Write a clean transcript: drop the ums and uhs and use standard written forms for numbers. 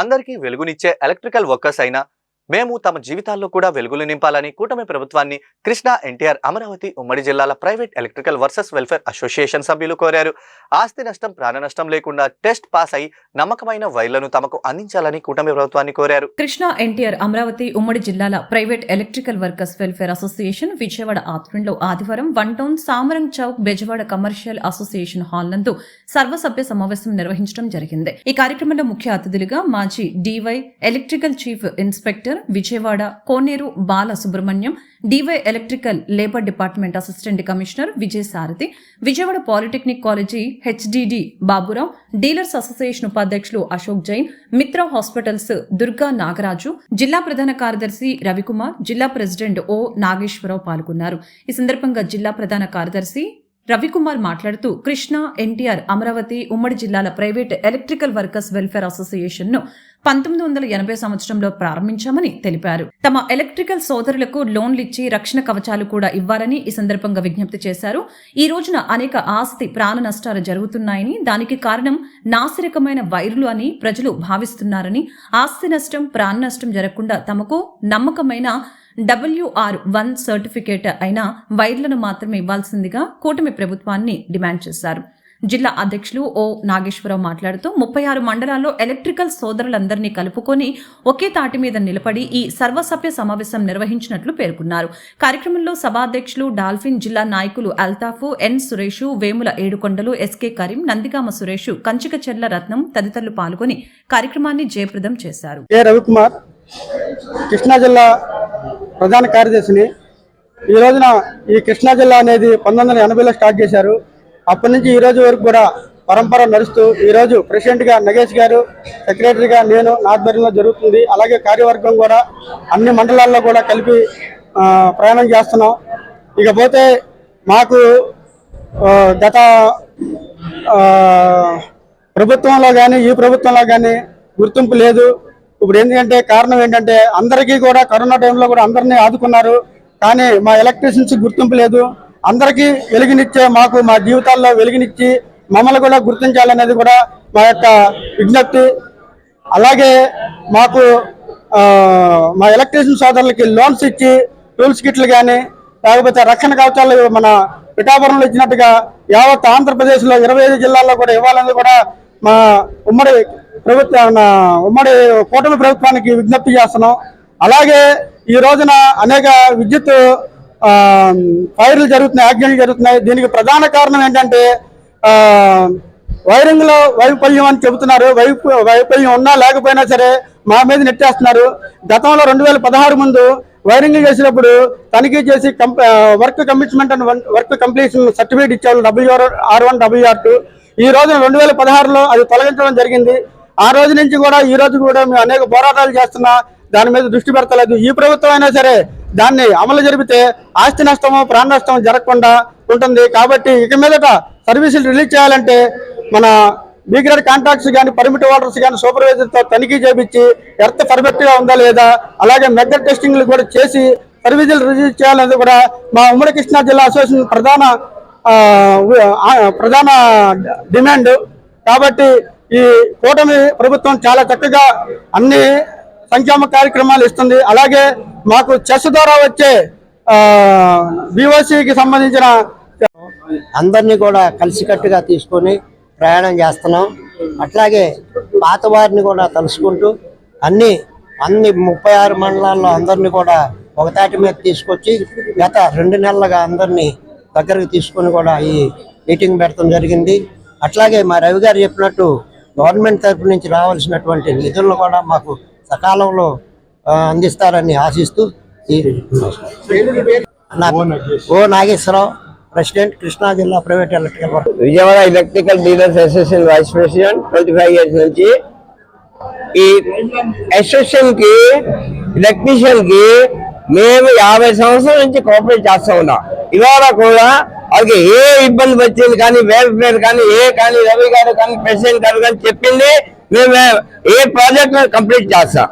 అందరికీ వెలుగునిచ్చే electrical workers అయినా మేము తమ జీవితాల్లో కూడా వెలుగులు నింపాలని కూటమి ప్రభుత్వాన్ని కృష్ణా ఎన్టీఆర్ అమరావతి ఉమ్మడి జిల్లాల private electrical workers welfare association సభ్యులు కోరారు. ఆస్తి నష్టం ప్రాణ నష్టం లేకుండా టెస్ట్ పాస్ అయి నమ్మకమైన వైర్లను తమకు అందించాలని కూటమి ప్రభుత్వాన్ని కోరారు. కృష్ణా ఎన్టీఆర్ అమరావతి ఉమ్మడి జిల్లాల private electrical workers welfare association Vijayawada ఆధ్వర్యంలో ఆదివారం 1 town Samaram chowk Bezawada commercial association hall నందు సర్వసభ్య సమావేశం నిర్వహించడం జరిగింది. ఈ కార్యక్రమంలో ముఖ్య అతిథులుగా మాజీ DY electrical chief inspector Vijayawada Koneru Bala Subrahmanyam, DY electrical labour department assistant commissioner Vijay Sarathi, Vijayawada polytechnic college HDD Baburao, dealers association ఉపాధ్యక్షులు అశోక్ జైన్, మిత్ర హాస్పిటల్స్ దుర్గా నాగరాజు, జిల్లా ప్రధాన కార్యదర్శి రవికుమార్, జిల్లా ప్రెసిడెంట్ ఓ నాగేశ్వరరావు పాల్గొన్నారు. ఈ సందర్భంగా జిల్లా ప్రధాన కార్యదర్శి రవికుమార్ మాట్లాడుతూ కృష్ణా ఎన్టీఆర్ అమరావతి ఉమ్మడి జిల్లాల private electrical workers welfare association ను 1980 సంవత్సరంలో ప్రారంభించామని తెలిపారు. తమ ఎలక్ట్రికల్ సోదరులకు లోన్లిచ్చి రక్షణ కవచాలు కూడా ఇవ్వాలని ఈ సందర్భంగా విజ్ఞప్తి చేశారు. ఈ రోజున అనేక ఆస్తి ప్రాణ నష్టాలు జరుగుతున్నాయని, దానికి కారణం నాసిరకమైన వైర్లు అని ప్రజలు భావిస్తున్నారని, ఆస్తి నష్టం ప్రాణ నష్టం జరగకుండా తమకు నమ్మకమైన WR1 సర్టిఫికేట్ అయిన వైర్లను మాత్రమే ఇవ్వాల్సిందిగా కూటమి ప్రభుత్వాన్ని డిమాండ్ చేశారు. జిల్లా అధ్యక్షులు ఓ నాగేశ్వరరావు మాట్లాడుతూ 36 మండలాల్లో ఎలక్ట్రికల్ సోదరులందరినీ కలుపుకొని ఒకే తాటి మీద నిలబడి ఈ సర్వసభ్య సమావేశం నిర్వహించినట్లు పేర్కొన్నారు. కార్యక్రమంలో సభాధ్యక్షులు డాల్ఫిన్, జిల్లా నాయకులు అల్తాఫు, ఎన్ సురేషు, వేముల ఏడుకొండలు, ఎస్కే కరీం, నందిగామ సురేషు, కంచికచెర్ల రత్నం తదితరులు పాల్గొని కార్యక్రమాన్ని జయప్రదం చేశారు. రవికుమార్ కృష్ణా జిల్లా ప్రధాన కార్యదర్శిని. ఈ రోజున ఈ కృష్ణా జిల్లా అనేది 1980లో స్టార్ట్ చేశారు. అప్పటి నుంచి ఈ రోజు వరకు కూడా పరంపర నడుస్తూ ఈరోజు ప్రెసిడెంట్గా నగేష్ గారు, సెక్రటరీగా నేను, నా ఆధ్వర్యంలో జరుగుతుంది. అలాగే కార్యవర్గం కూడా అన్ని మండలాల్లో కూడా కలిపి ప్రయాణం చేస్తున్నాం. ఇకపోతే మాకు గత ప్రభుత్వంలో కానీ ఈ ప్రభుత్వంలో కానీ గుర్తింపు లేదు. ఇప్పుడు ఎందుకంటే కారణం ఏంటంటే అందరికీ కూడా కరోనా టైంలో కూడా అందరినీ ఆదుకున్నారు, కానీ మా ఎలక్ట్రీషియన్స్ గుర్తింపు లేదు. అందరికీ వెలుగునిచ్చే మాకు మా జీవితాల్లో వెలుగునిచ్చి మమ్మల్ని కూడా గుర్తించాలనేది కూడా మా యొక్క విజ్ఞప్తి. అలాగే మాకు మా ఎలక్ట్రీషియన్ సోదరులకి లోన్స్ ఇచ్చి టూల్స్ కిట్లు కానీ లేకపోతే రక్షణ కవచాలు మన పిఠాపురంలో ఇచ్చినట్టుగా యావత్ ఆంధ్రప్రదేశ్లో 25 జిల్లాల్లో కూడా ఇవ్వాలని కూడా మా ఉమ్మడి కూటమి ప్రభుత్వానికి విజ్ఞప్తి చేస్తున్నాం. అలాగే ఈ రోజున అనేక విద్యుత్ ఫైర్లు జరుగుతున్నాయి, యాక్సిడెంట్లు జరుగుతున్నాయి. దీనికి ప్రధాన కారణం ఏంటంటే వైరింగ్ లో వైఫల్యం అని చెబుతున్నారు. వైఫల్యం ఉన్నా లేకపోయినా సరే మా మీద నెట్టేస్తున్నారు. గతంలో 2016 ముందు వైరింగ్ చేసినప్పుడు తనిఖీ చేసి work commitment and work completion certificate ఇచ్చారు WR1 WR2. ఈ రోజున 2016లో అది తొలగించడం జరిగింది. ఆ రోజు నుంచి కూడా ఈ రోజు కూడా మేము అనేక పోరాటాలు చేస్తున్నా దాని మీద దృష్టి పెడతలేదు. ఈ ప్రభుత్వం అయినా సరే దాన్ని అమలు జరిపితే ఆస్తి నష్టము ప్రాణ నష్టం జరగకుండా ఉంటుంది. కాబట్టి ఇక మీదట సర్వీసులు రిలీజ్ చేయాలంటే మన బీగ్రేడ్ కాంట్రాక్ట్స్ కానీ పర్మిట్ హోల్డర్స్ కానీ సూపర్వైజర్తో తనిఖీ చేయించి ఎర్త్ పర్ఫెక్ట్గా ఉందా లేదా, అలాగే మెథడ్ టెస్టింగ్లు కూడా చేసి సర్వీసులు రిలీజ్ చేయాలనేది కూడా మా ఉమ్మడి కృష్ణా జిల్లా అసోసియేషన్ ప్రధాన డిమాండ్. కాబట్టి ఈ కూటమి ప్రభుత్వం చాలా చక్కగా అన్ని సంక్షేమ కార్యక్రమాలు ఇస్తుంది. అలాగే మాకు చెస్ ద్వారా వచ్చే BOCకి సంబంధించిన అందరినీ కూడా కలిసికట్టుగా తీసుకొని ప్రయాణం చేస్తున్నాం. అట్లాగే పాత వారిని కూడా తలుసుకుంటూ అన్ని 36 మండలాల్లో అందరినీ కూడా ఒకతాటి మీద తీసుకొచ్చి గత 2 నెలలుగా అందరినీ దగ్గరకు తీసుకొని కూడా ఈ మీటింగ్ పెట్టడం జరిగింది. అట్లాగే మా రవి గారు చెప్పినట్టు గవర్నమెంట్ తరఫు నుంచి రావాల్సినటువంటి నిధులను కూడా మాకు సకాలంలో అందిస్తారని ఆశిస్తూ ఓ నాగేశ్వరరావు, ప్రెసిడెంట్ కృష్ణా జిల్లా private electrical work Vijayawada electrical dealers association vice president 25 years నుంచి. ఈ అసోసియేషన్ కి ఎలక్ట్రీషియన్ కి మేము 50 సంవత్సరాల నుంచి కోఆపరేట్ చేస్తా ఉన్నాం. ఇవాళ కూడా వాళ్ళకి ఏ ఇబ్బంది వచ్చింది కానీ వేరు కానీ రవి గారు కానీ ప్రెసిడెంట్ గారు కానీ చెప్పింది మేము ఏ ప్రాజెక్ట్ కంప్లీట్ చేస్తాం.